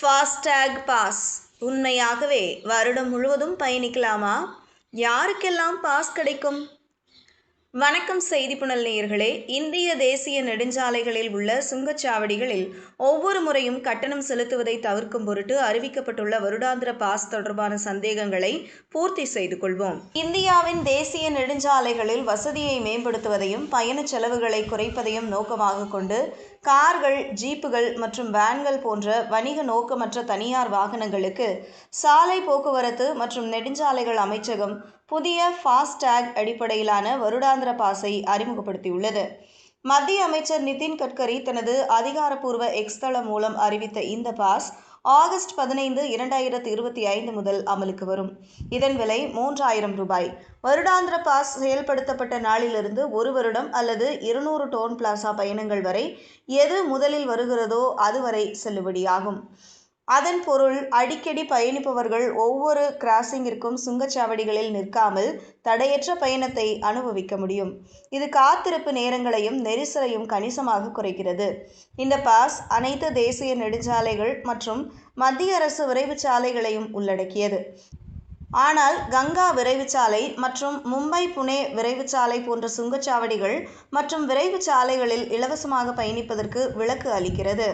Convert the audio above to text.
FASTag pass உண்மையாகவே வருடம் முழுவதும் பயணிக்கலாமா? யாருக்கெல்லாம் பாஸ் கிடைக்கும்? வணக்கம் செய்தி புனல் நேயர்களே. இந்திய தேசிய நெடுஞ்சாலைகளில் உள்ள சுங்கச்சாவடிகளில் ஒவ்வொரு முறையும் கட்டணம் செலுத்துவதை தவிர்க்கும் பொருட்டு அறிவிக்கப்பட்டுள்ள வருடாந்திர பாஸ் தொடர்பான சந்தேகங்களை பூர்த்தி செய்து கொள்வோம். இந்தியாவின் தேசிய நெடுஞ்சாலைகளில் வசதியை மேம்படுத்துவதையும் பயண செலவுகளை குறைப்பதையும் நோக்கமாக கொண்டு கார்கள், ஜீப்புகள் மற்றும் வேன்கள் போன்ற வணிக நோக்கமற்ற தனியார் வாகனங்களுக்கு சாலை போக்குவரத்து மற்றும் நெடுஞ்சாலைகள் அமைச்சகம் புதிய ஃபாஸ்டேக் அடிப்படையிலான வருடாந்திர பாஸை அறிமுகப்படுத்தியுள்ளது. மத்திய அமைச்சர் நிதின் கட்கரி தனது அதிகாரப்பூர்வ எக்ஸ் தளம் மூலம் அறிவித்த இந்த பாஸ் ஆகஸ்ட் 15, 2025 முதல் அமலுக்கு வரும். இதன் விலை ரூ.3000. வருடாந்திர பாஸ் செயல்படுத்தப்பட்ட நாளிலிருந்து 1 வருடம் அல்லது 200 டோன் பிளாசா பயணங்கள் வரை எது முதலில் வருகிறதோ அதுவரை செல்லுபடியாகும். அதன் பொருள், அடிக்கடி பயணிப்பவர்கள் ஒவ்வொரு கிராசிங்கிற்கும் சுங்கச்சாவடிகளில் நிற்காமல் தடையற்ற பயணத்தை அனுபவிக்க முடியும். இது காத்திருப்பு நேரங்களையும் நெரிசலையும் கணிசமாக குறைக்கிறது. இந்த பாஸ் அனைத்து தேசிய நெடுஞ்சாலைகள் மற்றும் மத்திய அரசு விரைவுச்சாலைகளையும் உள்ளடக்கியது. ஆனால் கங்கா விரைவுச்சாலை மற்றும் மும்பை புனே விரைவுச்சாலை போன்ற சுங்கச்சாவடிகள் மற்றும் விரைவுச்சாலைகளில் இலவசமாக பயணிப்பதற்கு விலக்கு அளிக்கிறது.